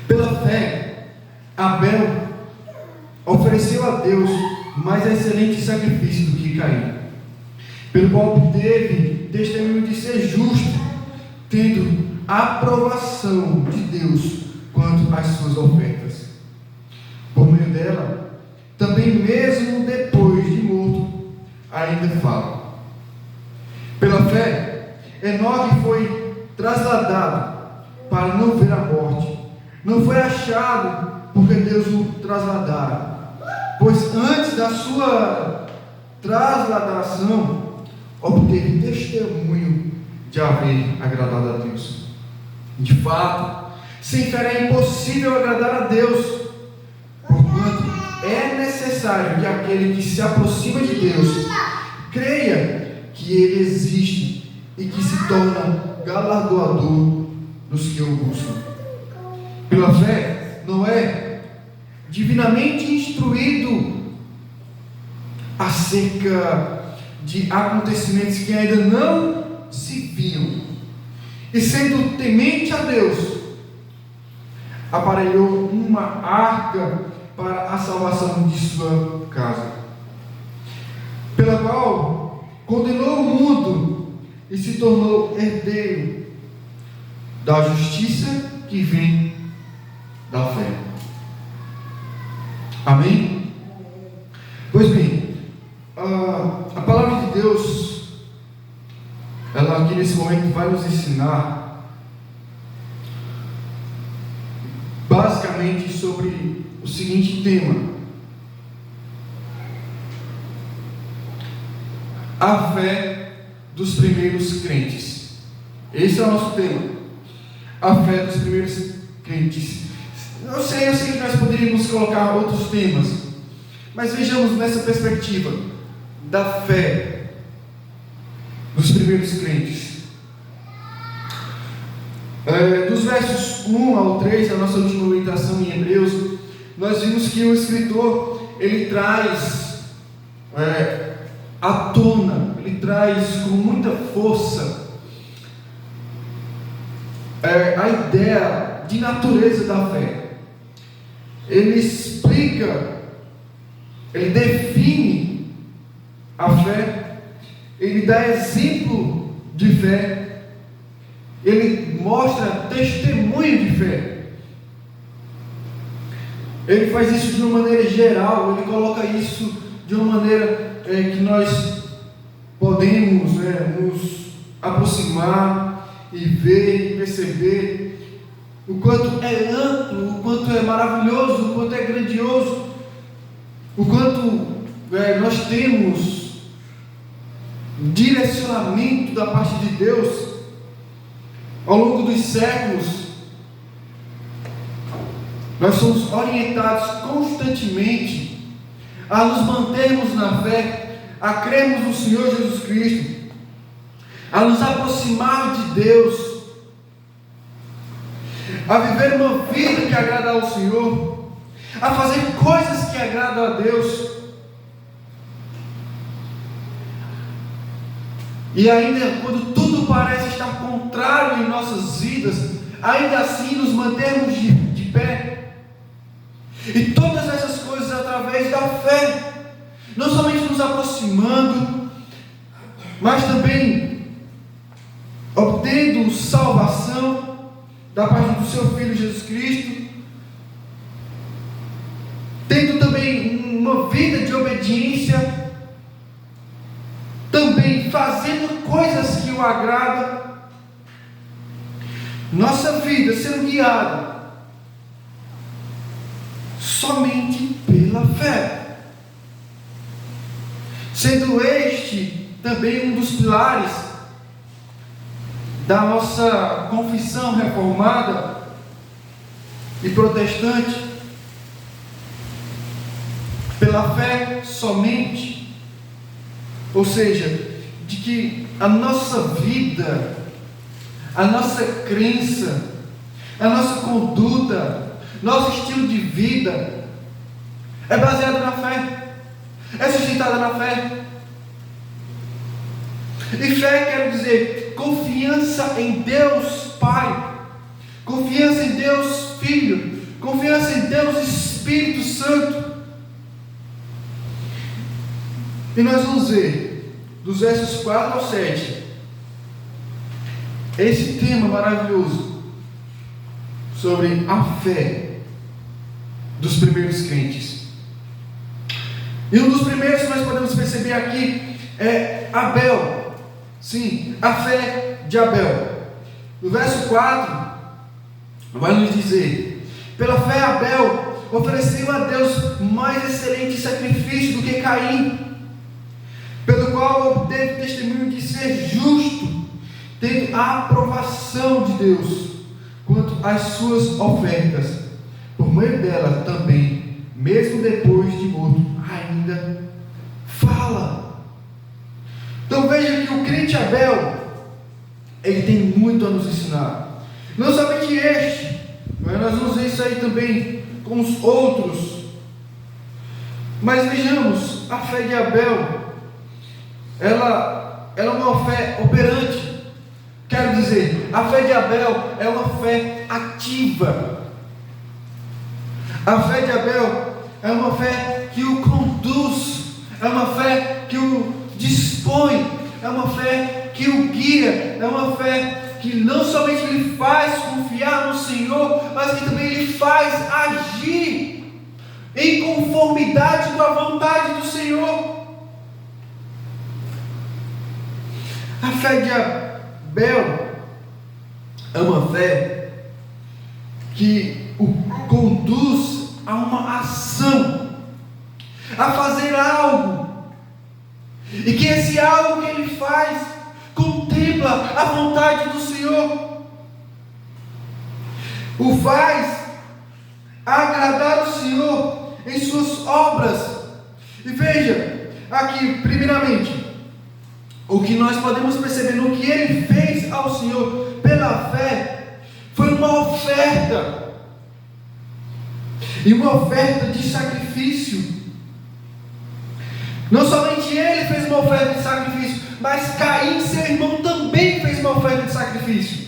Pela fé, Abel ofereceu a Deus mais excelente sacrifício do que Caim, pelo qual teve testemunho de ser justo, tendo aprovação de Deus quanto às suas ofertas. Por meio dela, também mesmo depois de morto, ainda fala. Pela fé, Enoque foi trasladado para não ver a morte. Não foi achado porque Deus o trasladara, pois antes da sua trasladação obteve testemunho de haver agradado a Deus. De fato, sem fé é impossível agradar a Deus, porquanto é necessário que aquele que se aproxima de Deus creia que Ele existe e que se torna galardoador dos que o buscam. Pela fé, Noé, divinamente instruído acerca de acontecimentos que ainda não se viam, e sendo temente a Deus, aparelhou uma arca para a salvação de sua casa, pela qual condenou o mundo e se tornou herdeiro da justiça que vem da fé. Amém? Pois bem, a palavra de Deus, ela aqui nesse momento vai nos ensinar basicamente sobre o seguinte tema: a fé dos primeiros crentes. Esse é o nosso tema, a fé dos primeiros crentes. Eu sei que nós poderíamos colocar outros temas, mas vejamos nessa perspectiva da fé dos primeiros crentes. Dos versos 1 ao 3, a nossa última meditação em Hebreus, nós vimos que o escritor, ele traz à tona, ele traz com muita força a ideia de natureza da fé. Ele explica, ele define a fé, ele dá exemplo de fé, ele mostra testemunho de fé. Ele faz isso de uma maneira geral, ele coloca isso de uma maneira que nós podemos nos aproximar e ver e perceber o quanto é amplo, o quanto é maravilhoso, o quanto é grandioso, o quanto nós temos direcionamento da parte de Deus ao longo dos séculos. Nós somos orientados constantemente a nos mantermos na fé, a crermos no Senhor Jesus Cristo, a nos aproximar de Deus, a viver uma vida que agrada ao Senhor, a fazer coisas que agradam a Deus. E ainda quando tudo parece estar contrário em nossas vidas, ainda assim nos mantermos de pé. E todas essas coisas através da fé, não somente nos aproximando, mas também obtendo salvação da parte do seu Filho Jesus Cristo, tendo também uma vida de obediência, também fazendo coisas que o agradam, nossa vida sendo guiada somente pela fé, sendo este também um dos pilares da nossa confissão reformada e protestante. Pela fé somente, ou seja, de que a nossa vida, a nossa crença, a nossa conduta, nosso estilo de vida é baseado na fé, é sustentada na fé. E fé quer dizer confiança em Deus Pai, confiança em Deus Filho, confiança em Deus, Espírito Santo. E nós vamos ver, dos versos 4 ao 7, esse tema maravilhoso sobre a fé dos primeiros crentes. E um dos primeiros que nós podemos perceber aqui é Abel. Sim, a fé de Abel. No verso 4, vai nos dizer: pela fé Abel ofereceu a Deus mais excelente sacrifício do que Caim, pelo qual obteve testemunho de ser justo, tendo a aprovação de Deus quanto às suas ofertas. Por meio dela também, mesmo depois de morto, ainda fala. Então veja que o crente Abel, ele tem muito a nos ensinar. Não somente este, mas nós vamos ver isso aí também com os outros. Mas vejamos, a fé de Abel, ela é uma fé operante. Quero dizer, a fé de Abel é uma fé ativa. A fé de Abel é uma fé que o conduz, é uma fé que o dispõe, é uma fé que o guia, é uma fé que não somente lhe faz confiar no Senhor, mas que também lhe faz agir em conformidade com a vontade do Senhor. A fé de Abel é uma fé que o conduz a uma ação, a fazer algo, e que esse algo que ele faz contempla a vontade do Senhor, o faz agradar o Senhor em suas obras. E veja aqui, primeiramente, o que nós podemos perceber no que ele fez ao Senhor pela fé foi uma oferta, e uma oferta de sacrifício. Não somente ele fez uma oferta de sacrifício, mas Caim, seu irmão, também fez uma oferta de sacrifício.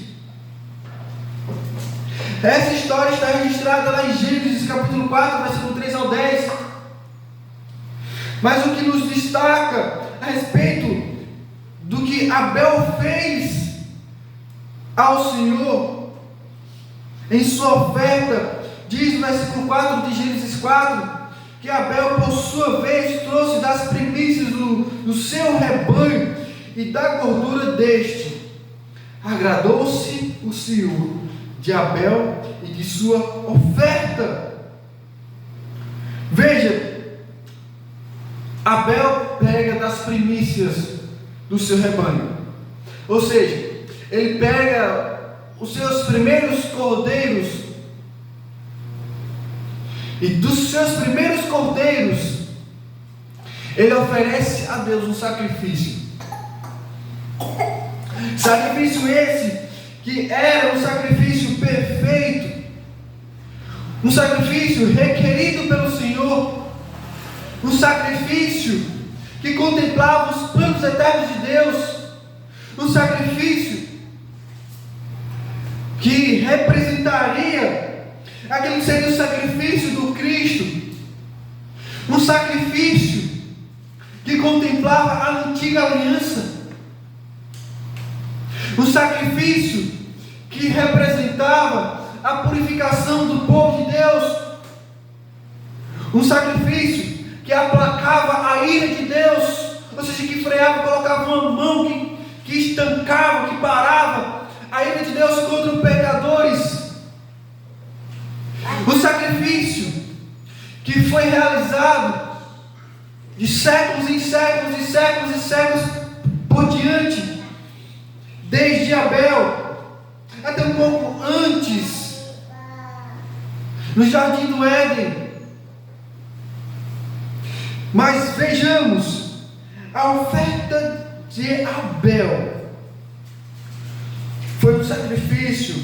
Essa história está registrada lá em Gênesis capítulo 4, versículo 3 ao 10. Mas o que nos destaca a respeito do que Abel fez ao Senhor em sua oferta, diz no versículo 4 de Gênesis 4, que Abel, por sua vez, trouxe das primícias do seu rebanho e da gordura deste. Agradou-se o Senhor de Abel e de sua oferta. Veja, Abel pega das primícias do seu rebanho, ou seja, ele pega os seus primeiros cordeiros, e dos seus primeiros cordeiros ele oferece a Deus um sacrifício. Sacrifício esse que era um sacrifício perfeito, um sacrifício requerido pelo Senhor, um sacrifício que contemplava os planos eternos de Deus, um sacrifício que representaria aquele que seria o sacrifício do Cristo, um sacrifício que contemplava a antiga aliança, um sacrifício que representava a purificação do povo de Deus, um sacrifício que aplacava a ira de Deus, ou seja, que freava, colocava uma mão que estancava, que parava a ira de Deus contra os pecadores. O sacrifício que foi realizado de séculos em séculos e séculos e séculos por diante, desde Abel até um pouco antes, no jardim do Éden. Mas vejamos, a oferta de Abel foi um sacrifício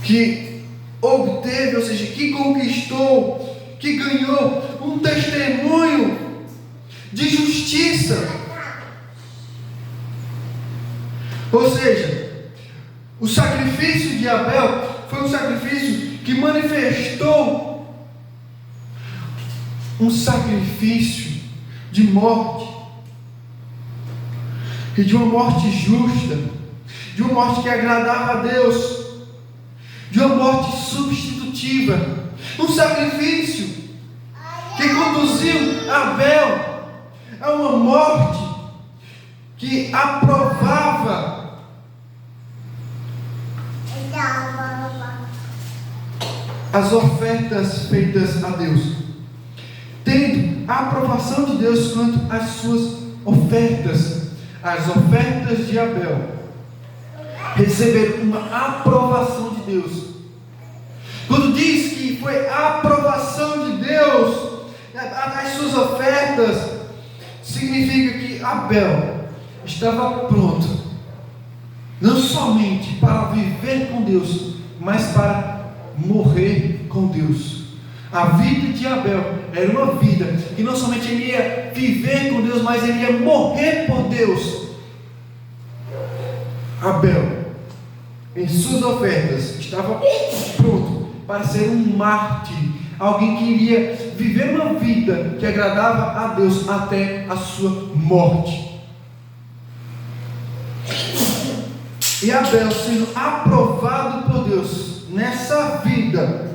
que obteve, ou seja, que conquistou, que ganhou um testemunho de justiça. Ou seja, o sacrifício de Abel foi um sacrifício que manifestou um sacrifício de morte, e de uma morte justa, de uma morte que agradava a Deus, de uma morte substitutiva, um sacrifício que conduziu Abel a uma morte que aprovava as ofertas feitas a Deus, tendo a aprovação de Deus quanto às suas ofertas. As ofertas de Abel receberam uma aprovação de Deus. Quando diz que foi a aprovação de Deus as suas ofertas, significa que Abel estava pronto, não somente para viver com Deus, mas para morrer com Deus. A vida de Abel era uma vida que não somente ele ia viver com Deus, mas ele ia morrer por Deus. Abel, em suas ofertas, estava pronto para ser um mártir, alguém que iria viver uma vida que agradava a Deus até a sua morte. E Abel, sendo aprovado por Deus nessa vida,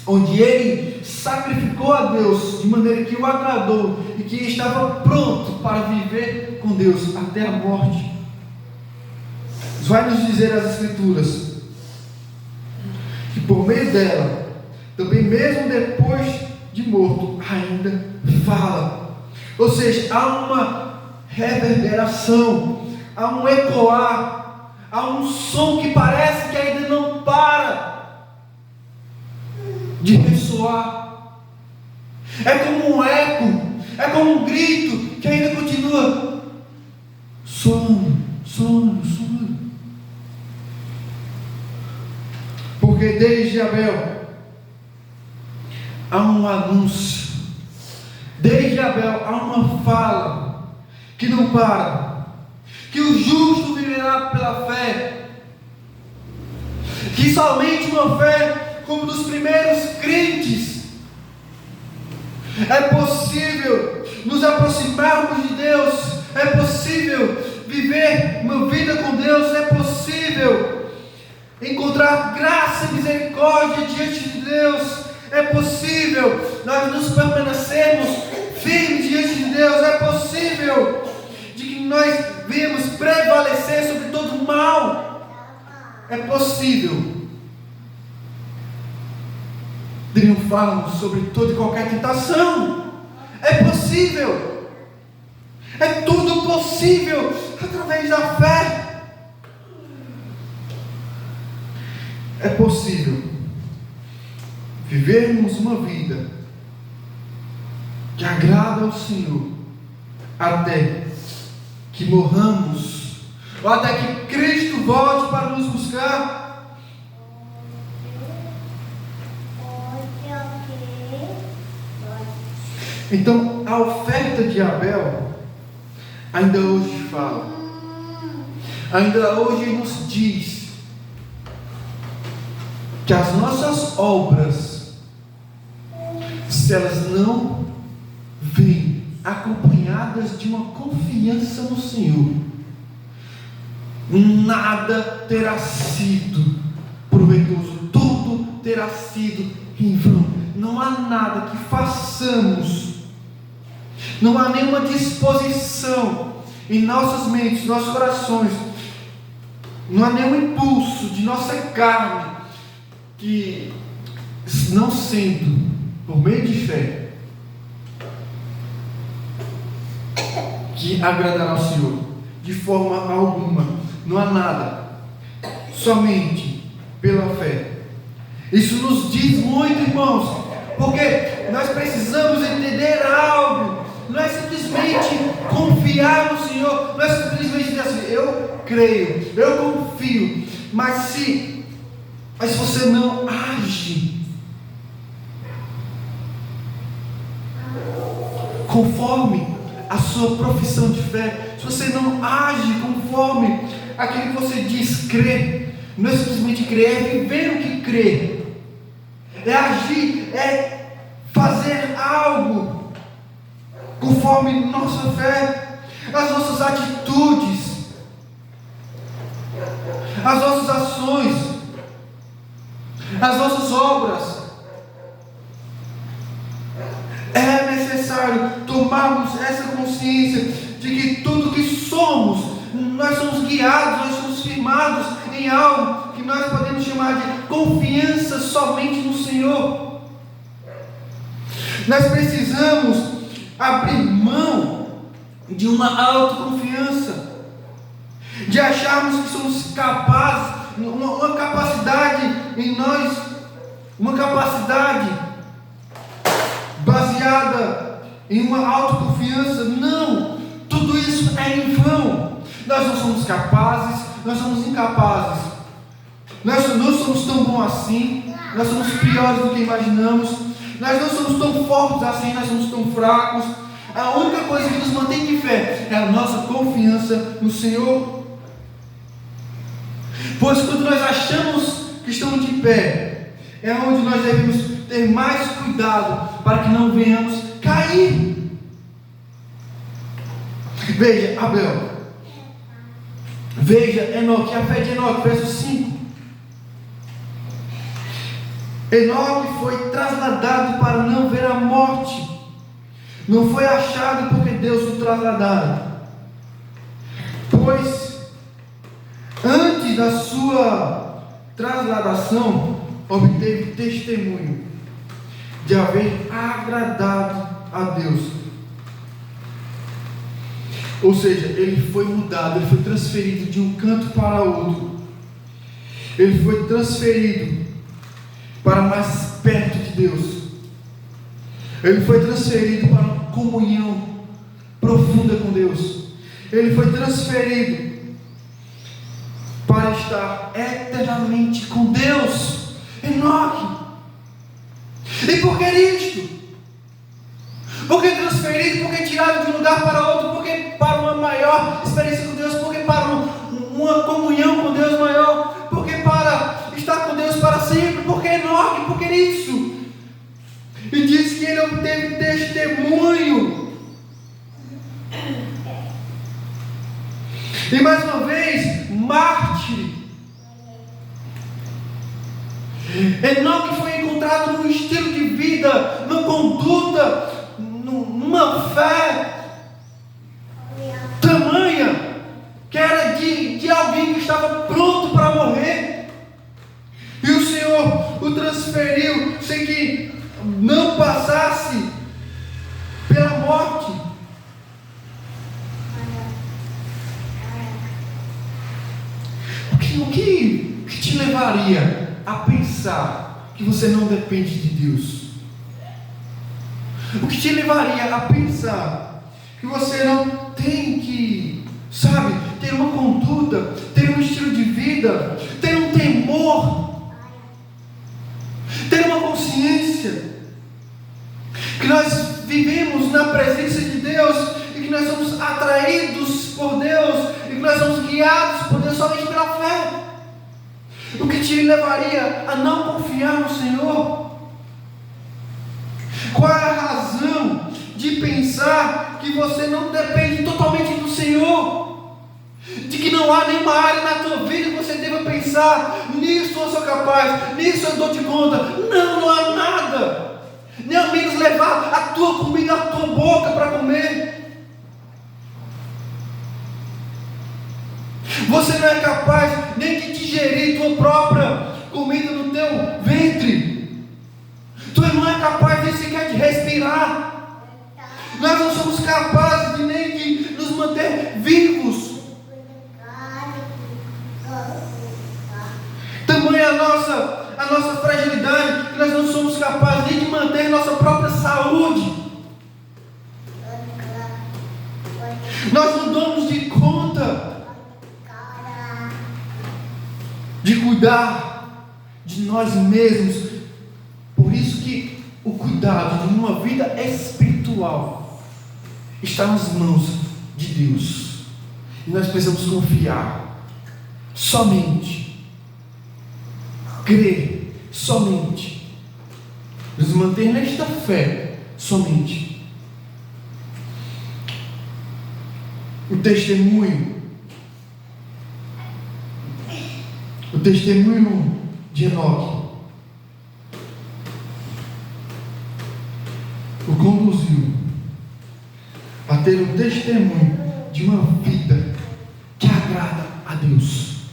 onde ele sacrificou a Deus de maneira que o agradou e que estava pronto para viver com Deus até a morte, vai nos dizer as Escrituras que por meio dela, também mesmo depois de morto, ainda fala. Ou seja, há uma reverberação, há um ecoar, há um som que parece que ainda não para de ressoar. É como um eco, é como um grito que ainda continua soando, soando, soando. Porque desde Abel há um anúncio, desde Abel há uma fala que não para, que o justo viverá pela fé, que somente uma fé como dos primeiros crentes é possível nos aproximarmos de Deus, é possível viver uma vida com Deus, é possível encontrar graça e misericórdia diante de Deus, é possível nós nos permanecermos firmes diante de Deus, é possível de que nós venhamos prevalecer sobre todo o mal, é possível triunfarmos sobre toda e qualquer tentação, é possível, é tudo possível através da fé. É possível vivermos uma vida que agrada ao Senhor até que morramos, ou até que Cristo volte para nos buscar. Então, a oferta de Abel ainda hoje fala, ainda hoje nos diz que as nossas obras, se elas não vêm acompanhadas de uma confiança no Senhor, nada terá sido proveitoso, tudo terá sido em vão. Não há nada que façamos, não há nenhuma disposição em nossas mentes, nossos corações, não há nenhum impulso de nossa carne que, não sendo por meio de fé, que agradará ao Senhor, de forma alguma. Não há nada, somente pela fé. Isso nos diz muito, irmãos, porque nós precisamos entender algo. Não é simplesmente confiar no Senhor, não é simplesmente dizer assim, eu creio, eu confio, mas se você não age conforme a sua profissão de fé, se você não age conforme aquilo que você diz crer, Não é simplesmente crer, é viver o que crê. É agir, é fazer algo conforme nossa fé, as nossas atitudes, as nossas ações, as nossas obras. É necessário tomarmos essa consciência de que tudo que somos, nós somos guiados, nós somos firmados em algo que nós podemos chamar de confiança somente no Senhor. Nós precisamos abrir mão de uma autoconfiança, de acharmos que somos capazes, uma capacidade em nós, uma capacidade baseada em uma autoconfiança. Não, tudo isso é em vão. Nós não somos capazes, nós somos incapazes, nós não somos tão bons assim, nós somos piores do que imaginamos, nós não somos tão fortes assim, nós somos tão fracos. A única coisa que nos mantém de fé é a nossa confiança no Senhor. Pois quando nós achamos que estamos de pé, é onde nós devemos ter mais cuidado para que não venhamos cair. Veja Abel, veja Enoque, a fé de Enoque, verso 5. Enoque foi trasladado para não ver a morte, não foi achado porque Deus o trasladara, pois antes da sua trasladação obteve testemunho de haver agradado a Deus. Ou seja, ele foi mudado, ele foi transferido de um canto para outro. Ele foi transferido para mais perto de Deus. Ele foi transferido para uma comunhão profunda com Deus. Ele foi transferido para estar eternamente com Deus. Enoque. E por que isto? Por que transferido? Por que tirado de um lugar para outro? Por que para uma maior experiência com Deus? Por que para uma comunhão com Deus maior? Por que para estar com Deus para sempre? Por que Enoque? Por que isso? E diz que ele obteve testemunho. E mais uma vez, mártir. Enoque foi encontrado num estilo de vida, numa conduta, numa fé tamanha, que era de alguém que estava pronto para morrer. E o Senhor o transferiu sem que não passasse pela morte. O que te levaria a pensar que você não depende de Deus? O que te levaria a pensar que você não tem que, ter uma conduta, ter um estilo de vida, ter um temor, ter uma consciência que nós vivemos na presença de Deus e que nós somos atraídos por Deus e que nós somos guiados por Deus somente pela fé? O que te levaria a não confiar no Senhor? Qual é a razão de pensar que você não depende totalmente do Senhor? De que não há nenhuma área na tua vida que você deva pensar: nisso eu sou capaz, nisso eu dou de conta. Não há nada. Nem ao menos levar a tua comida à tua boca para comer. Você não é capaz nem de digerir tua própria comida no teu ventre. Tu não é capaz nem sequer de respirar. Nós não somos capazes nem de nos manter vivos. Tamanha a nossa fragilidade que nós não somos capazes nem de manter nossa própria saúde. Nós não damos de conta de cuidar de nós mesmos. Por isso que o cuidado de uma vida espiritual está nas mãos de Deus. E nós precisamos confiar somente crer somente, nos manter nesta fé somente. O testemunho de Enoque o conduziu a ter um testemunho de uma vida que agrada a Deus.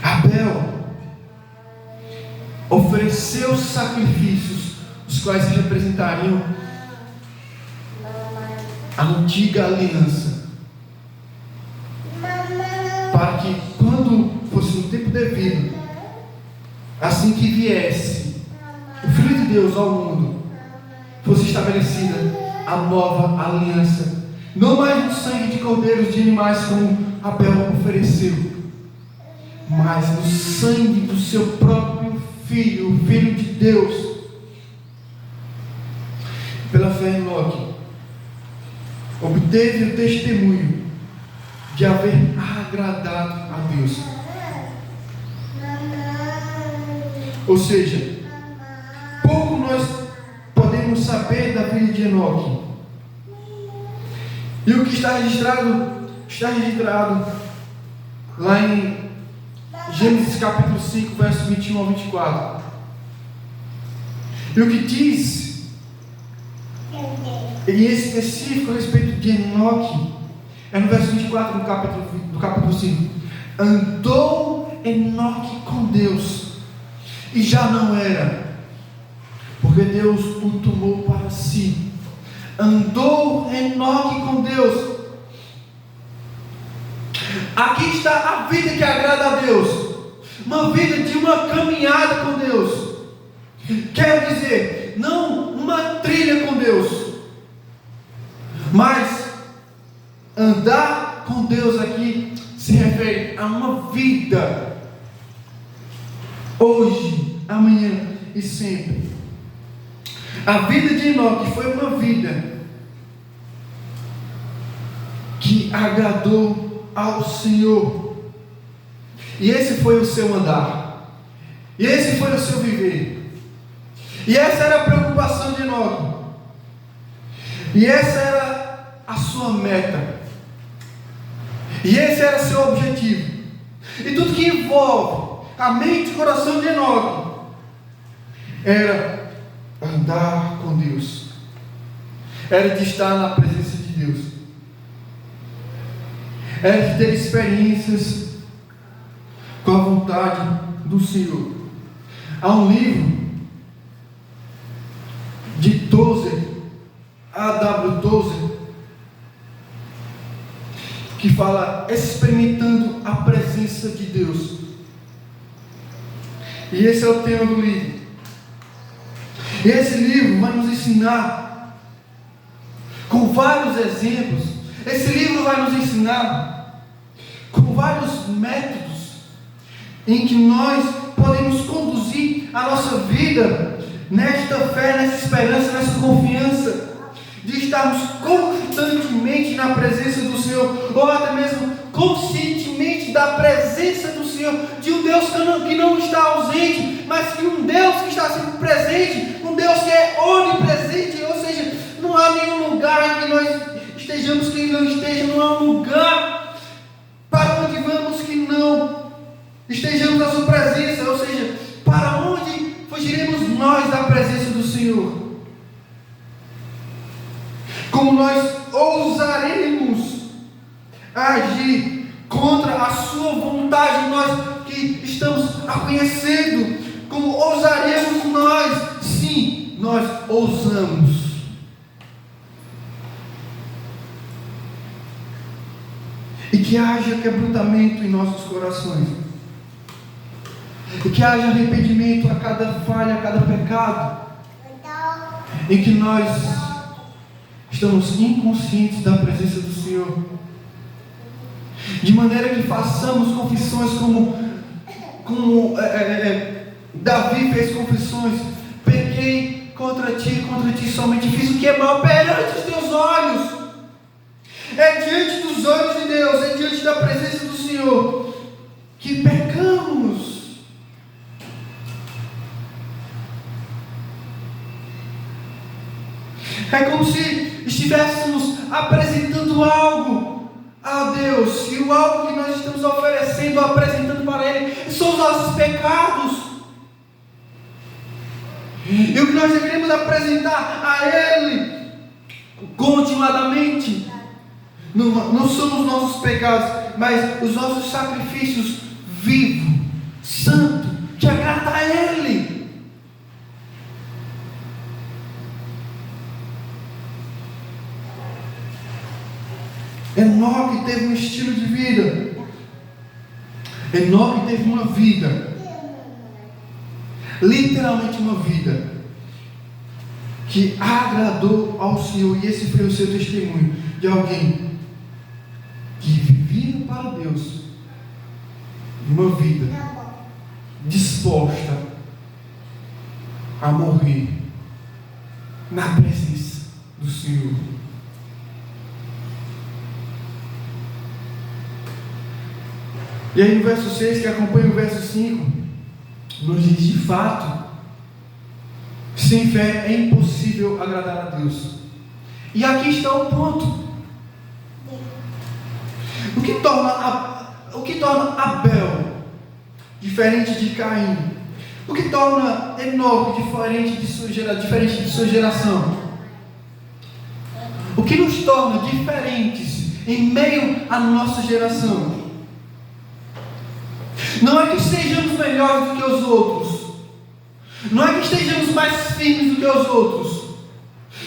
Abel ofereceu sacrifícios, os quais representariam a antiga aliança, para que quando fosse no tempo devido, assim que viesse o Filho de Deus ao mundo, fosse estabelecida a nova aliança, não mais no sangue de cordeiros, de animais como Abel ofereceu, mas no sangue do seu próprio Filho, o Filho de Deus. Pela fé, Enoque obteve o testemunho de haver agradado a Deus. Ou seja, pouco nós podemos saber da vida de Enoque. E o que está registrado lá em Gênesis capítulo 5, verso 21 ao 24. E o que diz em específico a respeito de Enoque é no verso 24 do capítulo 5. Andou Enoque com Deus, e já não era, porque Deus o tomou para si. Andou Enoque com Deus. Aqui está a vida que agrada a Deus, uma vida de uma caminhada com Deus. Quer dizer, não uma trilha com Deus, mas andar com Deus aqui se refere a uma vida, hoje, amanhã e sempre. A vida de Enoque foi uma vida que agradou ao Senhor, e esse foi o seu andar, e esse foi o seu viver, e essa era a preocupação de Enoque, e essa era a sua meta, e esse era o seu objetivo. E tudo que envolve a mente e o coração de Enoque era andar com Deus, era de estar na presença de Deus, era de ter experiências com a vontade do Senhor. Há um livro de Tozer, A.W. Tozer, que fala experimentando a presença de Deus. E esse é o tema do livro. E esse livro vai nos ensinar com vários exemplos. Esse livro vai nos ensinar com vários métodos em que nós podemos conduzir a nossa vida nesta fé, nessa esperança, nessa confiança de estarmos constantemente na presença do Senhor, ou até mesmo conscientemente da presença do Senhor, de um Deus que não está ausente, mas que um Deus que está sempre presente, um Deus que é onipresente. Ou seja, não há nenhum lugar que nós estejamos que Ele não esteja, não há um lugar para onde vamos que não estejamos na sua presença. Ou seja, para onde fugiremos nós da presença do Senhor? Como nós ousaremos agir contra a sua vontade, nós que estamos a conhecendo? Como ousaremos nós? Sim, nós ousamos. E que haja quebrantamento em nossos corações, e que haja arrependimento a cada falha, a cada pecado, em que nós estamos inconscientes da presença do Senhor, de maneira que façamos confissões como Davi fez confissões: pequei contra ti somente fiz o que é mal perante os teus olhos. É diante dos olhos de Deus, é diante da presença do Senhor que pecamos. É como se estivéssemos apresentando algo a Deus, e o algo que nós estamos oferecendo, apresentando para Ele, são os nossos pecados. E o que nós deveríamos apresentar a Ele continuadamente não são os nossos pecados, mas os nossos sacrifícios vivos, santo, que agrada a Ele. Enoque teve um estilo de vida. Enoque teve uma vida, literalmente uma vida, que agradou ao Senhor. E esse foi o seu testemunho, de alguém que vivia para Deus, uma vida disposta a morrer na presença do Senhor. E aí no verso 6, que acompanha o verso 5, nos diz: de fato, sem fé é impossível agradar a Deus. E aqui está o ponto. O que torna Abel diferente de Caim? O que torna Enoque diferente de sua geração? O que nos torna diferentes em meio à nossa geração? Não é que estejamos melhores do que os outros, não é que estejamos mais firmes do que os outros,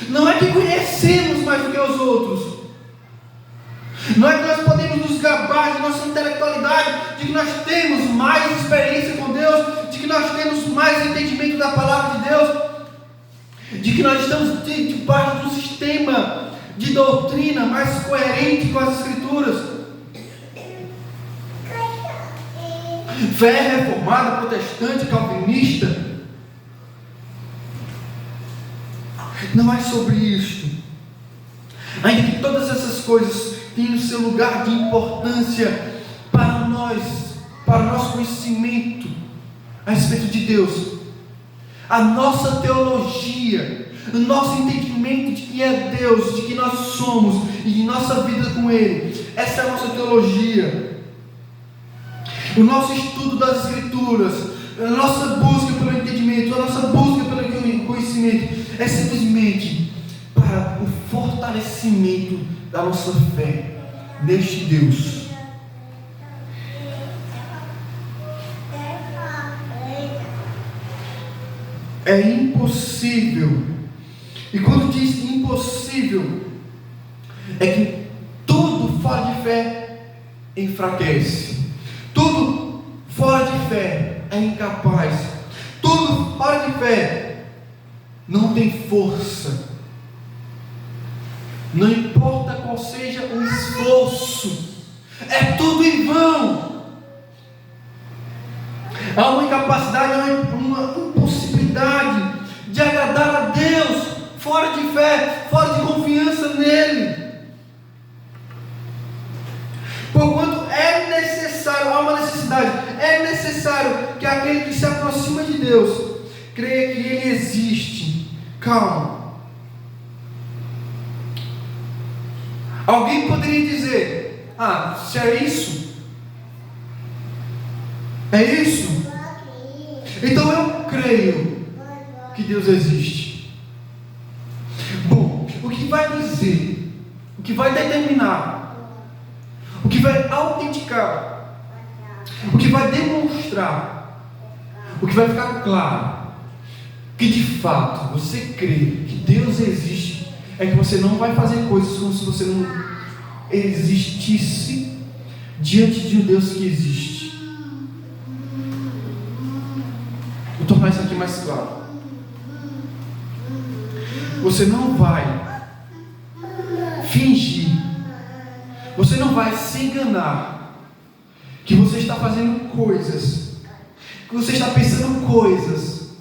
não é que conhecemos mais do que os outros, não é que nós podemos nos gabar de nossa intelectualidade, de que nós temos mais experiência com Deus, de que nós temos mais entendimento da palavra de Deus, de que nós estamos debaixo de um sistema de doutrina mais coerente com as Escrituras. Fé reformada, protestante, calvinista. Não é sobre isto. Ainda que todas essas coisas tenham o seu lugar de importância para nós, para o nosso conhecimento a respeito de Deus, a nossa teologia, o nosso entendimento de quem é Deus, de quem nós somos e de nossa vida com Ele, essa é a nossa teologia. O nosso estudo das Escrituras, a nossa busca pelo entendimento, a nossa busca pelo conhecimento, é simplesmente para o fortalecimento da nossa fé neste Deus. É impossível, e quando diz impossível, é que tudo fora de fé enfraquece. Tudo fora de fé é incapaz. Tudo fora de fé não tem força. Não importa qual seja o esforço, é tudo em vão. Há uma incapacidade, uma impossibilidade de agradar a Deus fora de fé, fora de confiança nele. Porquanto é necessário, há uma necessidade, é necessário que aquele que se aproxima de Deus creia que Ele existe. Calma. Alguém poderia dizer: se é isso, então eu creio que Deus existe. Bom, o que vai dizer, o que vai determinar, o que vai autenticar, o que vai demonstrar, o que vai ficar claro que de fato você crê que Deus existe, é que você não vai fazer coisas como se você não existisse diante de um Deus que existe. Vou tornar isso aqui mais claro. Você não vai fingir, você não vai se enganar que você está fazendo coisas, que você está pensando coisas,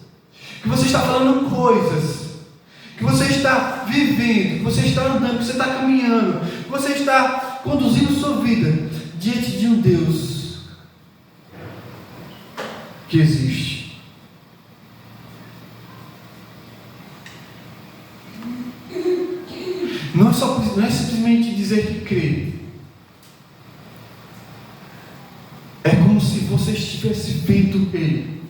que você está falando coisas, que você está vivendo, que você está andando, que você está caminhando, que você está conduzindo sua vida diante de um Deus que existe. Não é simplesmente dizer que crê. É como se você estivesse vendo Ele.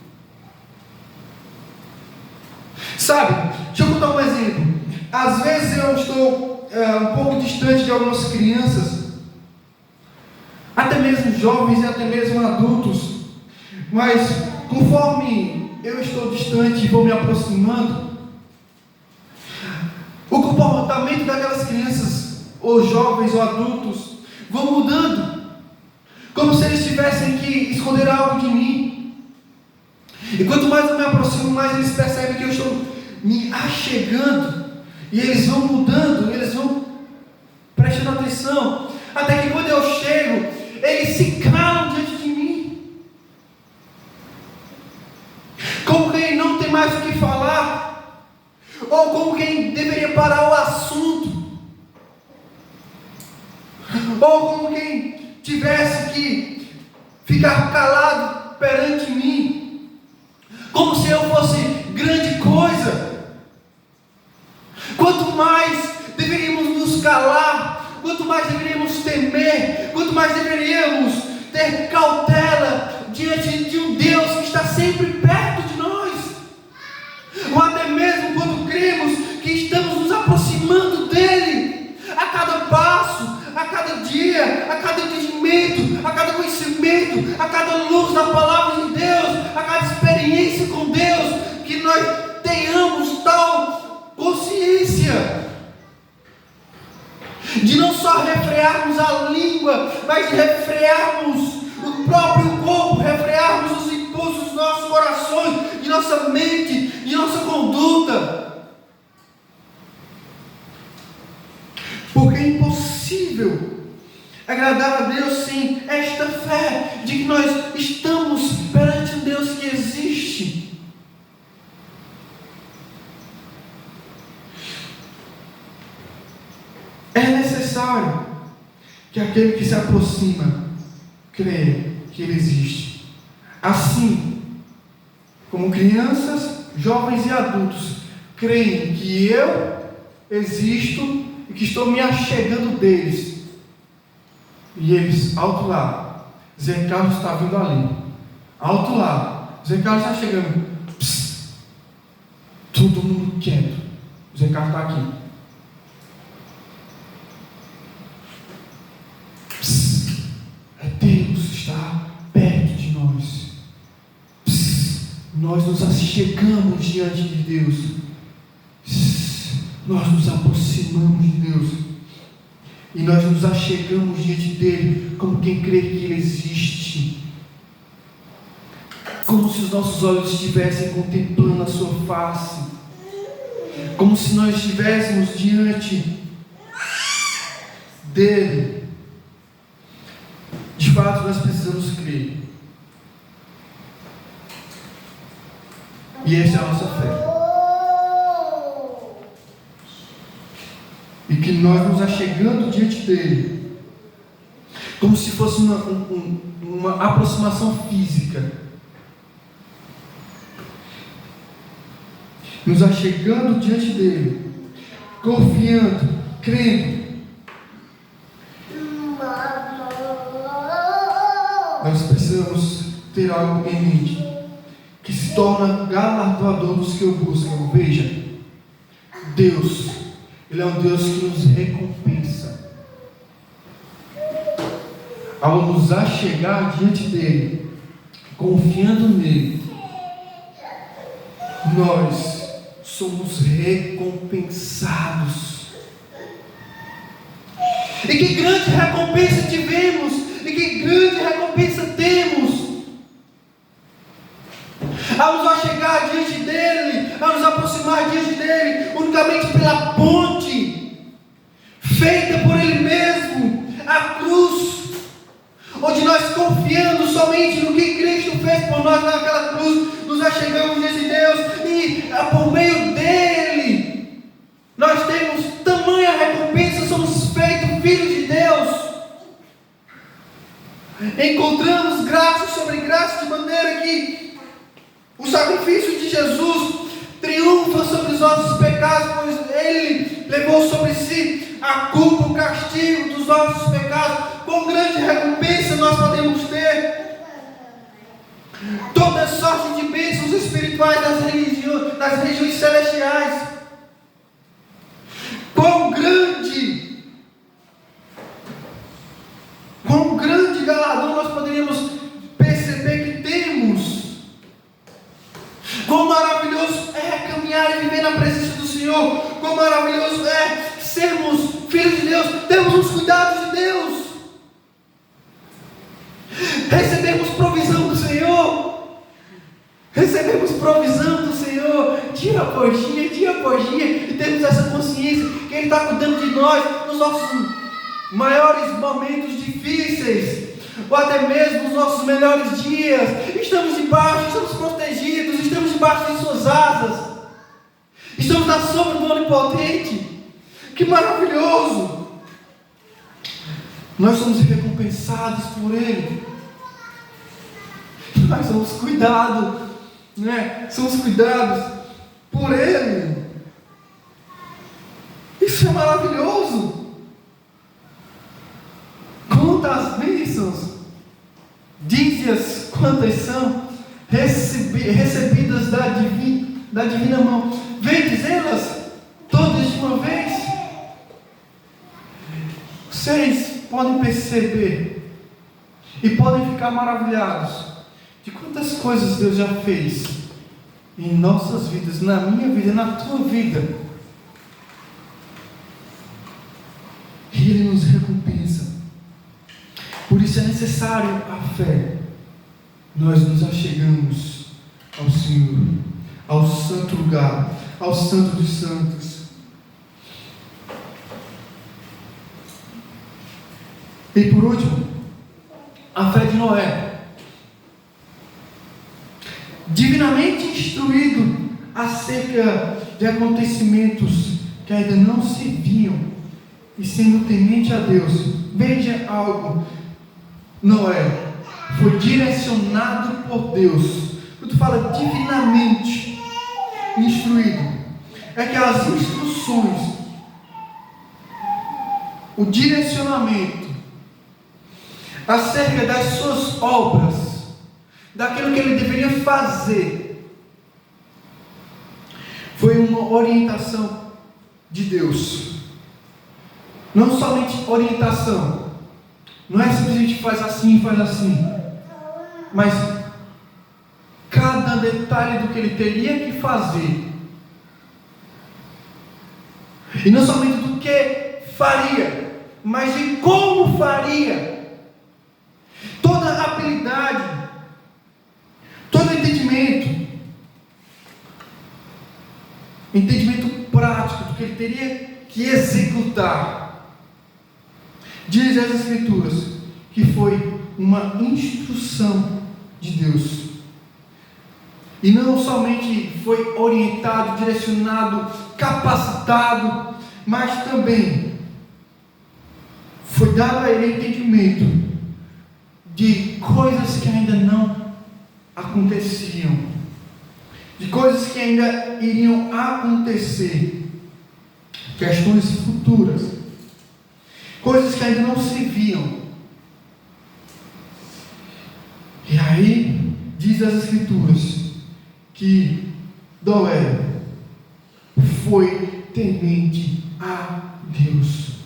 Sabe, deixa eu contar um exemplo. Às vezes eu estou um pouco distante de algumas crianças, até mesmo jovens e até mesmo adultos, mas conforme eu estou distante e vou me aproximando, o comportamento daquelas crianças, ou jovens ou adultos, vão mudando, como se eles tivessem que esconder algo de mim. E quanto mais eu me aproximo, mais eles percebem que eu estou me achegando, e eles vão mudando, eles vão prestando atenção, até que quando eu chego, eles se calam diante de mim, como quem não tem mais o que falar, ou como quem deveria parar o assunto, ou como quem tivesse que ficar calado perante mim, como se eu fosse grande coisa. Quanto mais deveríamos nos calar, quanto mais deveríamos temer, quanto mais deveríamos ter cautela diante de um Deus que está sempre perto de nós, ou até mesmo quando cremos que estamos nos aproximando dEle, a cada passo, a cada dia, a cada entendimento, a cada conhecimento, a cada luz da palavra de Deus, a cada experiência com Deus, que nós tenhamos tal consciência de não só refrearmos a língua, mas de refrearmos o próprio corpo, refrearmos os impulsos dos nossos corações, de nossa mente, de nossa conduta. Porque é impossível agradar a Deus sem esta fé de que nós estamos perante um Deus que existe. É necessário que aquele que se aproxima creia que Ele existe. Assim como crianças, jovens e adultos creem que eu existo e que estou me achegando deles. E eles, alto lá, Zé Carlos está vindo ali. Alto lá, Zé Carlos está chegando. Psst, todo mundo quieto. Zé Carlos está aqui. Psst, é Deus está perto de nós. Psst, nós nos achegamos diante de Deus. Psst, nós nos aproximamos de Deus. E nós nos achegamos diante dEle como quem crê que Ele existe. Como se os nossos olhos estivessem contemplando a sua face. Como se nós estivéssemos diante dEle. De fato, nós precisamos crer. E essa é a nossa fé. E que nós nos achegando diante dEle, como se fosse uma aproximação física, nos achegando diante dEle, confiando, crendo, nós precisamos ter algo em mente, que se torna galardoador dos que o buscam. Veja, Deus, Ele é um Deus que nos recompensa. Ao nos achegar diante dEle, confiando nele, nós somos recompensados. E que grande recompensa tivemos, e que grande recompensa temos, ao nos achegar diante dEle, ao nos aproximar diante dEle, unicamente pela ponte feita por Ele mesmo, a cruz, onde nós, confiando somente no que Cristo fez por nós naquela cruz, nos achegamos diante de Deus, e por meio dEle nós temos tamanha recompensa, somos feitos filhos de Deus, encontramos graça sobre graça, de maneira que O sacrifício de Jesus triunfa sobre os nossos pecados, pois Ele levou sobre si a culpa, o castigo dos nossos pecados. Com grande recompensa nós podemos ter toda sorte de bênçãos espirituais das regiões celestiais. Quão grande galardão nós poderíamos perceber que temos. Quão maravilhoso é caminhar e viver na presença do Senhor. Quão maravilhoso é sermos filhos de Deus, termos os cuidados de Deus, recebemos provisão do Senhor, dia após dia, e temos essa consciência que Ele está cuidando de nós nos nossos maiores momentos difíceis, ou até mesmo nos nossos melhores dias. Estamos protegidos, estamos debaixo de suas asas, estamos na sombra do Onipotente. Que maravilhoso! Nós somos recompensados por Ele, nós somos cuidados, somos cuidados por Ele. Isso é maravilhoso. Quantas bênçãos, dize-as quantas são recebidas da divina mão. Vem dizê-las todas de uma vez. Vocês podem perceber e podem ficar maravilhados de quantas coisas Deus já fez em nossas vidas, na minha vida, na tua vida. E Ele nos recompensa. Por isso é necessário a fé. Nós nos achegamos ao Senhor, ao santo lugar, ao santo dos santos. E por último, a fé de Noé. Divinamente instruído acerca de acontecimentos que ainda não se viam, e sendo temente a Deus, veja algo: Noé foi direcionado por Deus. Quando fala divinamente instruído, é que as instruções, o direcionamento acerca das suas obras, daquilo que ele deveria fazer, foi uma orientação de Deus. Não somente orientação, não é simplesmente faz assim, mas cada detalhe do que ele teria que fazer, e não somente do que faria, mas de como faria. Toda habilidade, todo entendimento prático do que ele teria que executar. Diz as Escrituras que foi uma instrução de Deus. E não somente foi orientado, direcionado, capacitado, mas também foi dado a ele entendimento de coisas que ainda não aconteciam, de coisas que ainda iriam acontecer, questões futuras, coisas que ainda não se viam. E aí diz as Escrituras que Noé foi temente a Deus.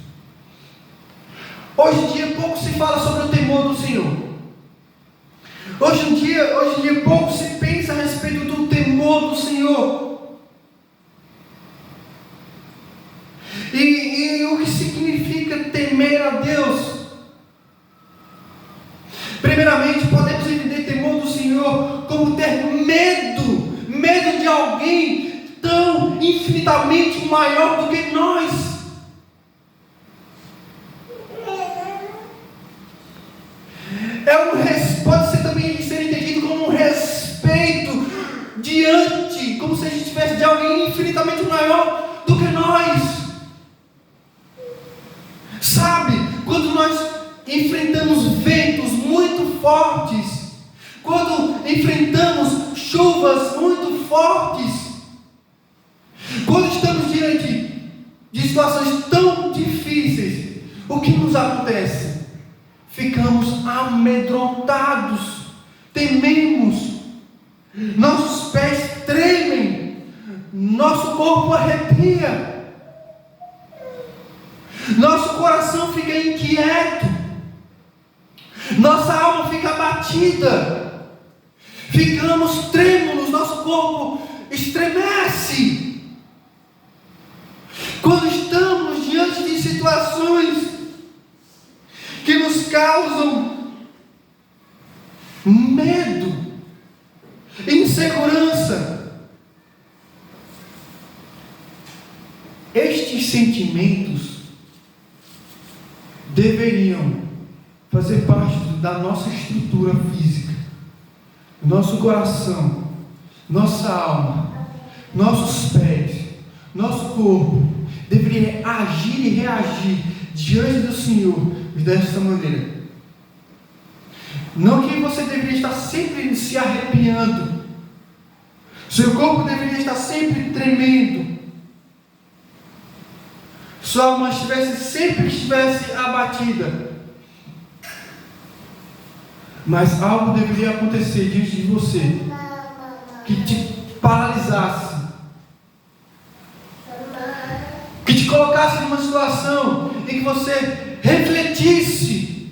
Hoje em dia pouco se fala sobre o temor do Senhor. Hoje em dia pouco se pensa a respeito do temor do Senhor. E o que significa temer a Deus? Primeiramente, podemos entender temor do Senhor como ter medo de alguém tão infinitamente maior do que nós. Pode ser também ser entendido como um respeito diante, como se a gente tivesse de alguém infinitamente maior do que nós. Sabe, quando nós enfrentamos ventos muito fortes, quando enfrentamos chuvas muito fortes, quando estamos diante de situações tão difíceis, o que nos acontece? Ficamos amedrontados, tememos, nossos pés tremem, nosso corpo arrepia, nosso coração fica inquieto, nossa alma fica abatida, ficamos trêmulos, nosso corpo estremece. Quando estamos diante de situações que nos causam medo, insegurança, estes sentimentos deveriam fazer parte da nossa estrutura física, nosso coração, nossa alma, nossos pés, nosso corpo deveria agir e reagir diante do Senhor desta maneira. Não que você deveria estar sempre se arrepiando, seu corpo deveria estar sempre tremendo, sua alma sempre estivesse abatida, mas algo deveria acontecer diante de você que te paralisasse, que te colocasse numa situação em que você refletisse: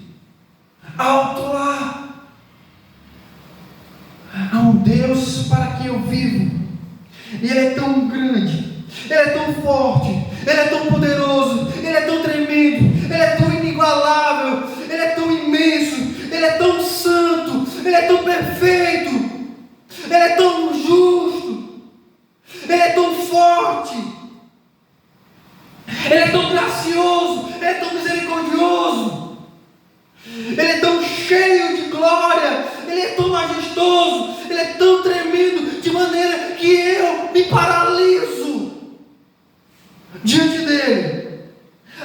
alto lá, há um Deus para quem eu vivo, e Ele é tão grande, Ele é tão forte, Ele é tão poderoso, Ele é tão tremendo, Ele é tão inigualável, Ele é tão imenso, Ele é tão santo, Ele é tão perfeito, Ele é tão justo, Ele é tão forte, Ele é tão gracioso, Ele é tão misericordioso, Ele é tão cheio de glória, Ele é tão majestoso, Ele é tão tremendo, de maneira que eu me paraliso diante dEle.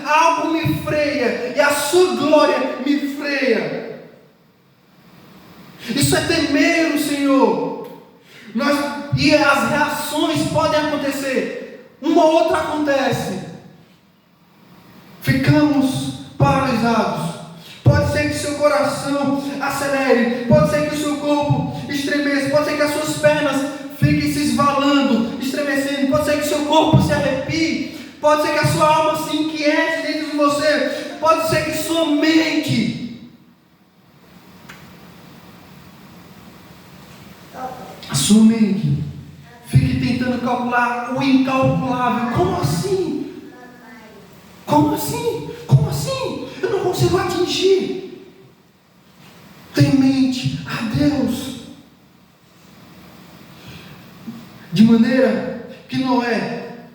Algo me freia e a sua glória me freia. Isso é temer o Senhor. E as reações podem acontecer. Uma ou outra acontece. Ficamos paralisados. Pode ser que seu coração acelere, pode ser que o seu corpo estremeça, pode ser que as suas pernas fiquem se esvalando, estremecendo, pode ser que o seu corpo se arrepie, pode ser que a sua alma se inquiete dentro de você, pode ser que sua mente, a sua mente fique tentando calcular o incalculável. Como assim? Como assim? Como assim? Eu não consigo atingir. Temente a Deus, de maneira que Noé,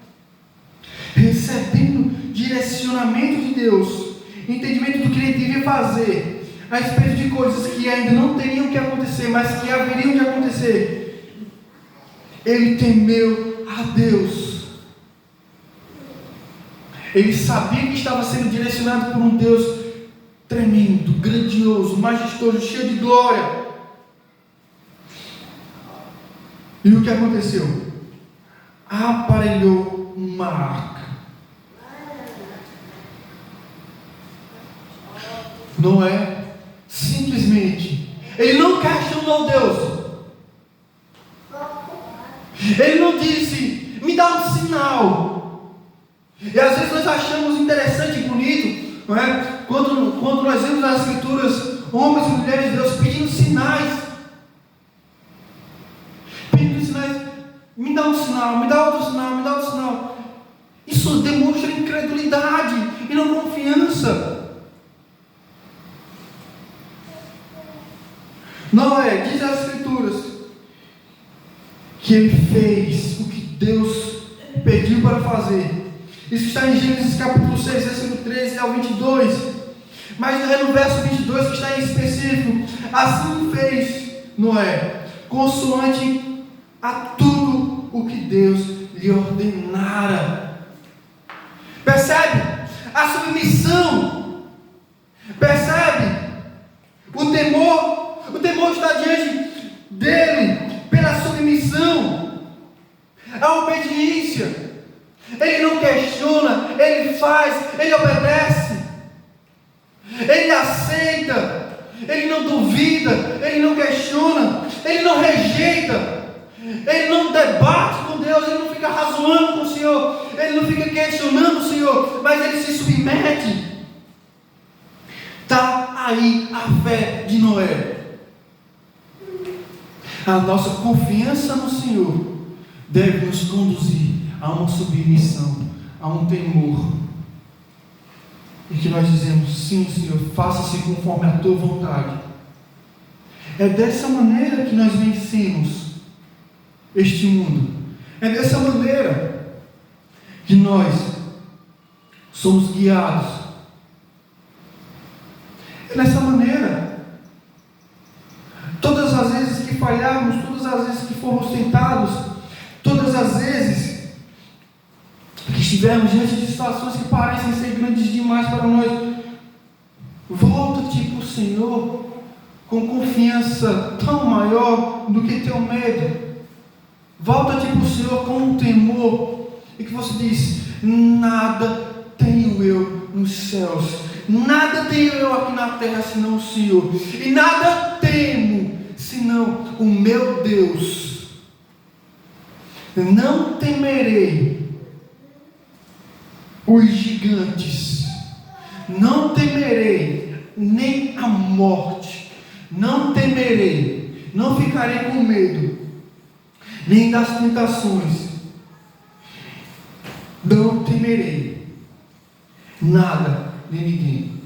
recebendo direcionamento de Deus, entendimento do que ele devia fazer a respeito de coisas que ainda não teriam que acontecer, mas que haveriam de acontecer, ele temeu a Deus. Ele sabia que estava sendo direcionado por um Deus tremendo, grandioso, majestoso, cheio de glória. E o que aconteceu? Aparelhou uma arca. Noé, simplesmente, ele não questionou Deus. Ele não disse: me dá um sinal. E às vezes nós achamos interessante e bonito, não é? Quando nós vemos nas Escrituras homens e mulheres de Deus pedindo sinais, me dá um sinal, me dá outro sinal, me dá outro sinal. Isso demonstra incredulidade e não confiança. Noé, diz as Escrituras que ele fez o que Deus pediu para fazer. Isso está em Gênesis capítulo 6, versículo 13 ao 22. Mas é no verso 22 que está em específico: assim fez Noé, consoante a tudo o que Deus lhe ordenara. Percebe? A submissão. Percebe? O temor está diante dele, pela sua obediência. Ele não questiona, ele faz, ele obedece. Ele aceita, ele não duvida, ele não questiona, ele não rejeita, ele não debate com Deus, ele não fica razoando com o Senhor, ele não fica questionando o Senhor, mas ele se submete. Está aí a fé de Noé. A nossa confiança no Senhor deve nos conduzir a uma submissão, a um temor, e que nós dizemos: sim, Senhor, faça-se conforme a tua vontade. É dessa maneira que nós vencemos este mundo. É dessa maneira que nós somos guiados. É dessa maneira. Todas as vezes que falharmos, todas as vezes que formos tentados, todas as vezes que estivermos diante de situações que parecem ser grandes demais para nós, volta-te para o Senhor com confiança tão maior do que teu medo. Volta-te para o Senhor com um temor, e que você diz: nada tenho eu nos céus, nada tenho eu aqui na terra senão o Senhor, e nada temo senão o meu Deus. Não temerei os gigantes, não temerei nem a morte, não temerei, não ficarei com medo, nem das tentações, não temerei nada nem ninguém,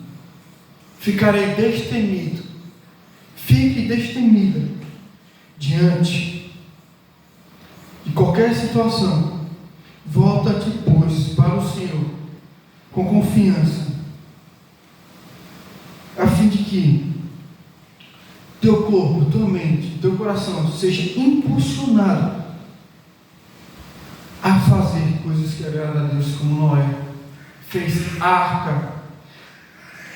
ficarei destemido, fique destemida diante de qualquer situação. Volta-te, pois, para o Senhor com confiança, a fim de que teu corpo, tua mente, teu coração seja impulsionado a fazer coisas que agradam a Deus, como Noé fez arca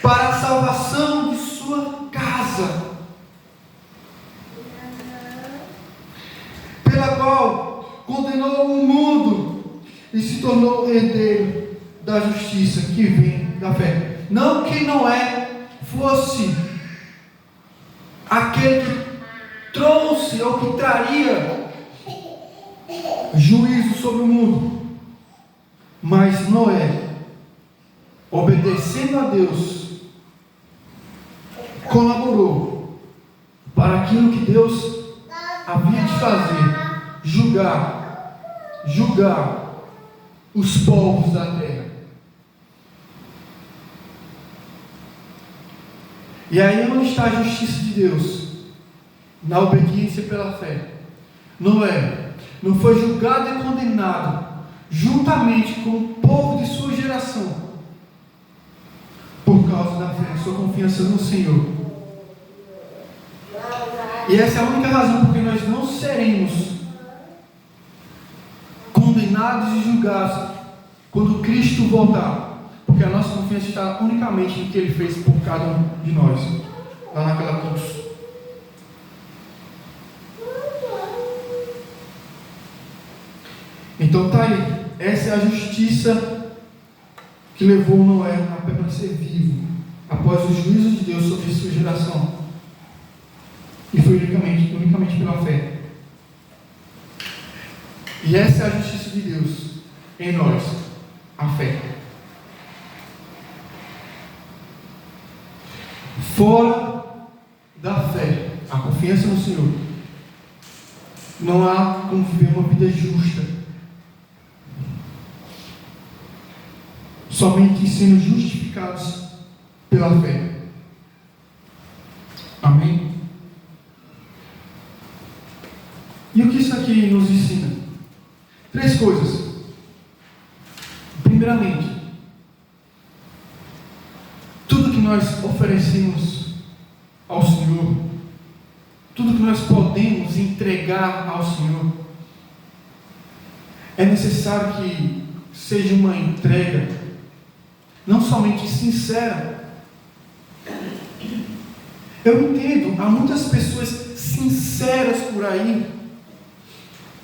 para a salvação de sua casa, pela qual condenou o mundo e se tornou herdeiro da justiça que vem da fé. Não que Noé fosse aquele que trouxe ou que traria juízo sobre o mundo, mas Noé, obedecendo a Deus, colaborou para aquilo que Deus havia de fazer: julgar os povos da terra. E aí onde está a justiça de Deus? Na obediência pela fé. Noé não foi julgado e condenado juntamente com o povo de sua geração por causa da fé, sua confiança no Senhor. E essa é a única razão porque nós não seremos condenados e julgados quando Cristo voltar, porque a nossa confiança está unicamente no que Ele fez por cada um de nós, lá naquela cruz. Então está aí, essa é a justiça que levou Noé a permanecer vivo após o juízo de Deus sobre sua geração, e foi unicamente pela fé. E essa é a justiça de Deus em nós, a fé. Fora da fé, a confiança no Senhor, não há como viver uma vida justa. Somente sendo justificados pela fé. Amém? E o que isso aqui nos ensina? 3 coisas. Primeiramente, tudo que nós oferecemos ao Senhor, tudo que nós podemos entregar ao Senhor, é necessário que seja uma entrega não somente sincera. Eu entendo, há muitas pessoas sinceras por aí,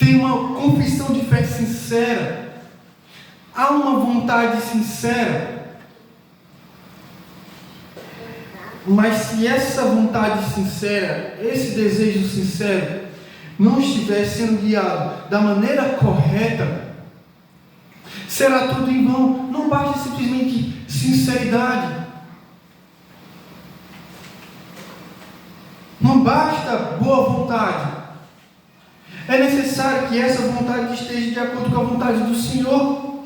tem uma confissão de fé sincera, há uma vontade sincera. Mas se essa vontade sincera, esse desejo sincero, não estiver sendo guiado da maneira correta, será tudo em vão. Não basta simplesmente sinceridade. Não basta boa vontade. É necessário que essa vontade esteja de acordo com a vontade do Senhor.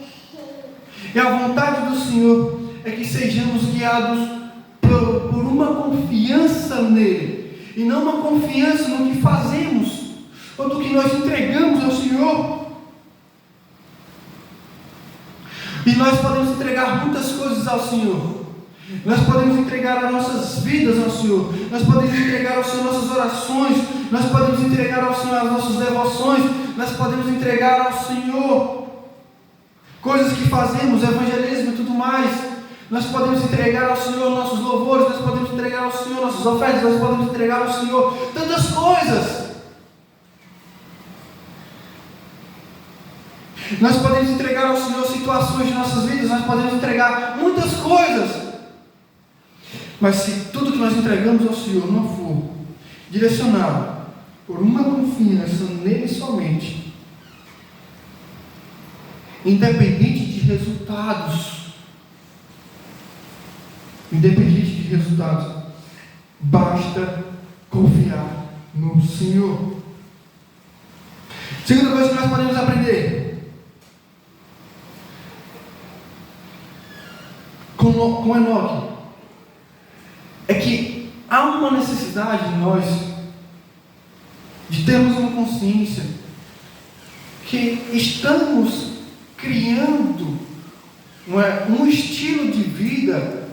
E a vontade do Senhor é que sejamos guiados por uma confiança nele, e não uma confiança no que fazemos, ou do que nós entregamos ao Senhor. E nós podemos entregar muitas coisas ao Senhor. Nós podemos entregar as nossas vidas ao Senhor. Nós podemos entregar ao Senhor nossas orações. Nós podemos entregar ao Senhor as nossas devoções. Nós podemos entregar ao Senhor coisas que fazemos, evangelismo e tudo mais. Nós podemos entregar ao Senhor nossos louvores. Nós podemos entregar ao Senhor nossas ofertas. Nós podemos entregar ao Senhor tantas coisas. Nós podemos entregar ao Senhor situações de nossas vidas. Nós podemos entregar muitas coisas. Mas se tudo que nós entregamos ao Senhor não for direcionado por uma confiança nele somente, independente de resultados, basta confiar no Senhor. Segunda coisa que nós podemos aprender com Enoque é que há uma necessidade em nós de termos uma consciência que estamos criando um estilo de vida,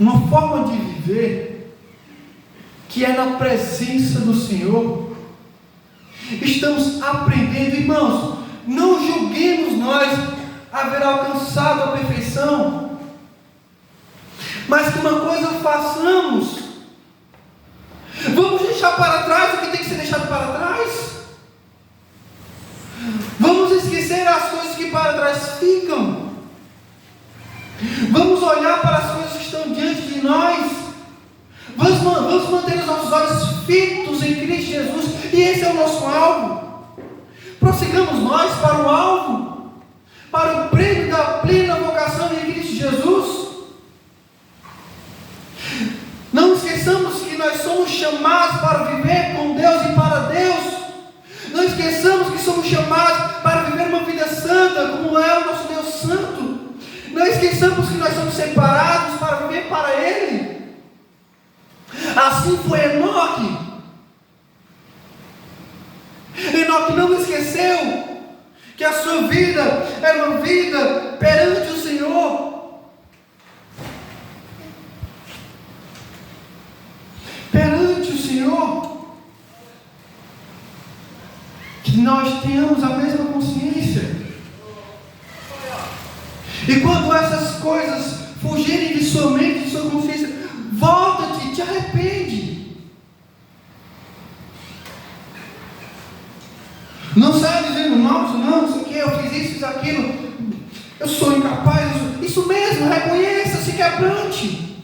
uma forma de viver que é na presença do Senhor. Estamos aprendendo, irmãos. Não julguemos nós haver alcançado a perfeição, mas que uma coisa façamos. Vamos deixar para trás o que tem que ser deixado para trás. Vamos esquecer as coisas que para trás ficam. Vamos olhar para as coisas que estão diante de nós. Vamos manter os nossos olhos fitos em Cristo Jesus. E esse é o nosso alvo. Prossigamos nós para o alvo, para o prêmio da plena vocação em Cristo Jesus. Não esqueçamos que nós somos chamados para viver com Deus e para Deus. Não esqueçamos que somos chamados para viver uma vida santa, como é o nosso Deus santo. Não esqueçamos que nós somos separados para viver para Ele. Assim foi Enoque. Enoque não esqueceu que a sua vida era uma vida perante o Senhor. Perante o Senhor. Que nós tenhamos a mesma consciência. E quando essas coisas fugirem de sua mente, de sua consciência, volta-te e te arrepende. Não saia dizendo, nossa, não sei o que, eu fiz isso, fiz aquilo, eu sou incapaz. Isso mesmo, reconheça, se quebrante.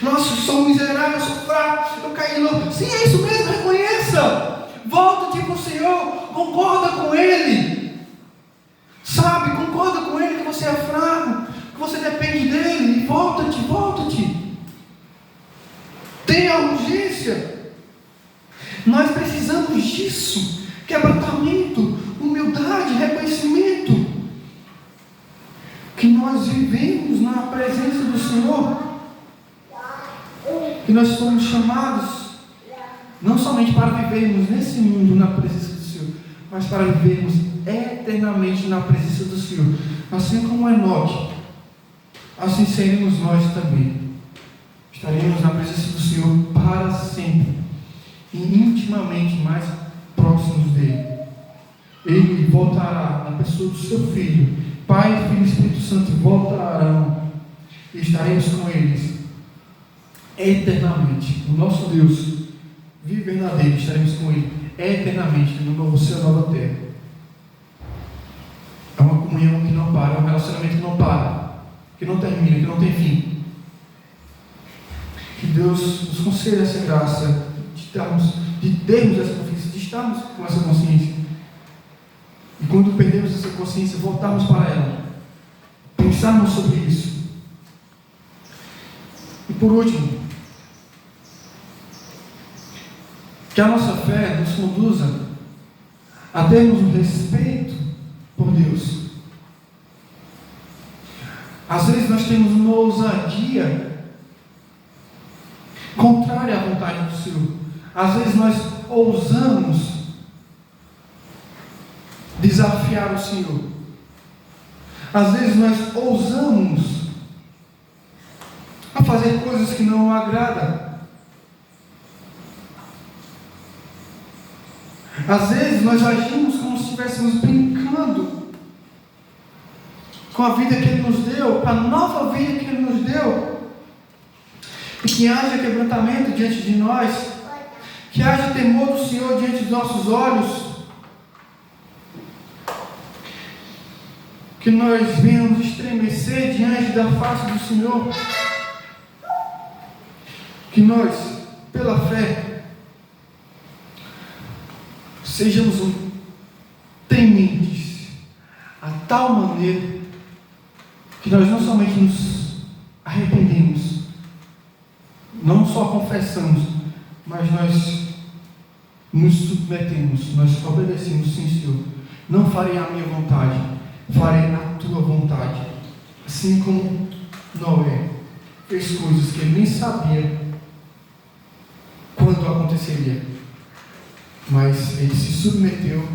Nossa, eu sou miserável, eu sou fraco, eu caí louco. Sim, é isso mesmo, reconheça. Volta-te para o Senhor, concorda com Ele. Sabe, concorda com Ele que você é fraco, que você depende dEle. E volta-te. Tenha urgência. Nós precisamos disso. Quebrantamento, humildade, reconhecimento. Que nós vivemos na presença do Senhor. Que nós somos chamados não somente para vivermos nesse mundo na presença do Senhor, mas para vivermos eternamente na presença do Senhor. Assim como Enoque, assim seremos nós também. Estaremos na presença do Senhor para sempre e intimamente mais próximos dele. Ele voltará na pessoa do seu Filho. Pai, Filho e Espírito Santo voltarão e estaremos com eles eternamente. O nosso Deus vive verdadeiro, estaremos com Ele eternamente no novo céu e nova terra. É uma comunhão que não para, é um relacionamento que não para, que não termina, que não tem fim. Que Deus nos conceda essa graça de termos essa consciência, de estarmos com essa consciência. E quando perdemos essa consciência, voltarmos para ela, pensarmos sobre isso. E por último, que a nossa fé nos conduza a termos um respeito por Deus. Às vezes nós temos uma ousadia contrária à vontade do Senhor. Às vezes nós ousamos desafiar o Senhor. Às vezes nós ousamos a fazer coisas que não o agradam. Às vezes nós agimos como se estivéssemos brincando com a vida que Ele nos deu, a nova vida que Ele nos deu. E que haja quebrantamento diante de nós, que haja temor do Senhor diante dos nossos olhos, que nós venhamos estremecer diante da face do Senhor, que nós, pela fé, sejamos tementes a tal maneira que nós não somente nos arrependemos, não só confessamos, mas nós nos submetemos, nós obedecemos. Sim, Senhor, não farei a minha vontade, farei a tua vontade. Assim como Noé fez coisas que ele nem sabia quando aconteceria, mas ele se submeteu,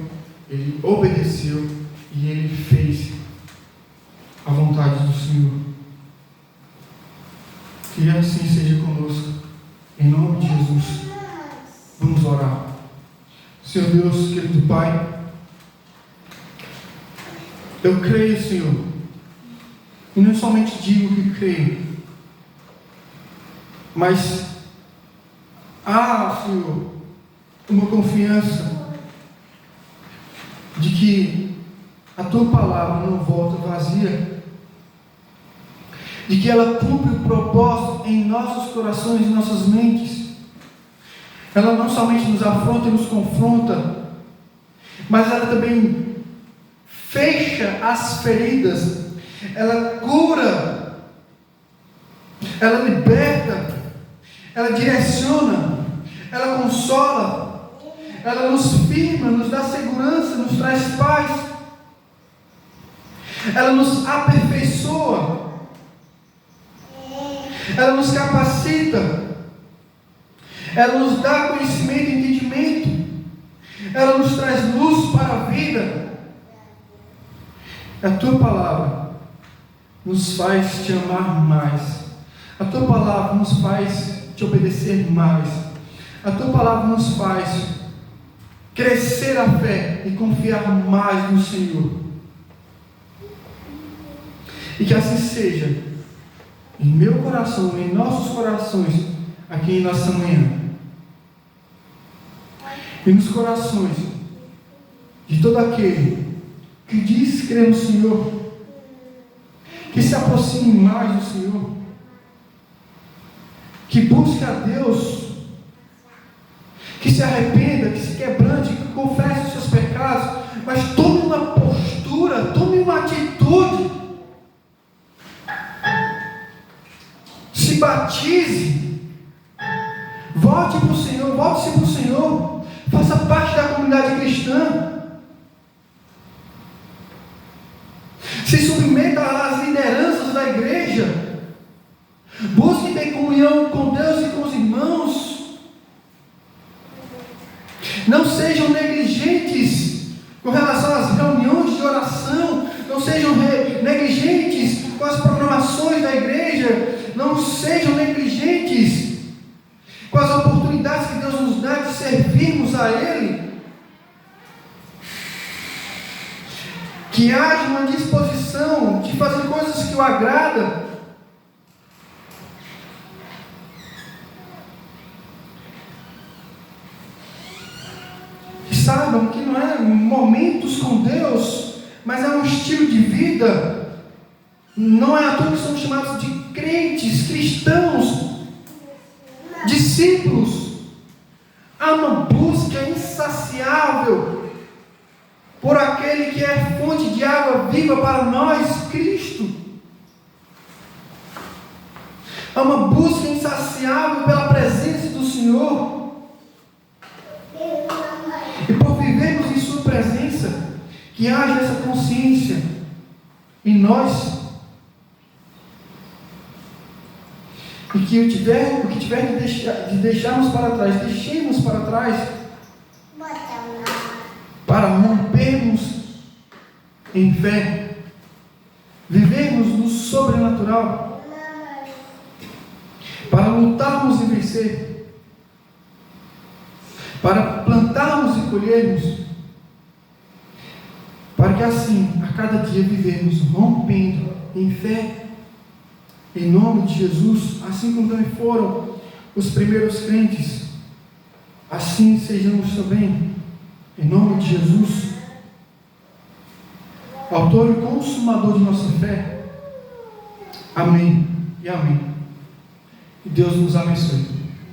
ele obedeceu e ele fez a vontade do Senhor. Que assim seja conosco, em nome de Jesus. Vamos orar. Senhor Deus, querido Pai, eu creio, Senhor, e não somente digo que creio, mas Senhor, uma confiança de que a Tua palavra não volta vazia, de que ela cumpre o propósito em nossos corações e nossas mentes. Ela não somente nos afronta e nos confronta, mas ela também fecha as feridas, ela cura, ela liberta, ela direciona, ela consola, ela nos firma, nos dá segurança, nos traz paz, ela nos aperfeiçoa, ela nos capacita, ela nos dá conhecimento e entendimento, ela nos traz luz para a vida. A Tua palavra nos faz te amar mais, a Tua palavra nos faz te obedecer mais, a Tua palavra nos faz crescer a fé e confiar mais no Senhor. E que assim seja em meu coração, em nossos corações, aqui em nossa manhã, e nos corações de todo aquele que diz crer no Senhor, que se aproxime mais do Senhor, que busque a Deus, que se arrependa, que se quebrante, que confesse os seus pecados, mas tome uma postura, tome uma atitude, se batize, volte para o Senhor, volte-se para o Senhor, faça parte da comunidade cristã, se submeta às lideranças da igreja, busque ter comunhão com Deus e com os irmãos, não sejam negligentes com relação às reuniões de oração, não sejam negligentes com as programações da igreja, não sejam negligentes com as oportunidades que Deus nos dá de servirmos a Ele. Que haja uma disposição de fazer coisas que o agradam. momentos com Deus, mas é um estilo de vida. Não é à toa que somos chamados de crentes, cristãos, discípulos. Há uma busca insaciável por aquele que é fonte de água viva para nós, Cristo. Há uma busca insaciável pela presença do Senhor. E por vivermos em Sua presença, que haja essa consciência em nós. E que o que tiver de deixarmos para trás, deixemos para trás, para rompermos em fé, vivermos no sobrenatural, para lutarmos e vencer, para plantarmos e colhermos, para que assim, a cada dia vivemos rompendo em fé, em nome de Jesus, assim como também foram os primeiros crentes, assim sejamos também, em nome de Jesus, autor e consumador de nossa fé. Amém e amém. E Deus nos abençoe.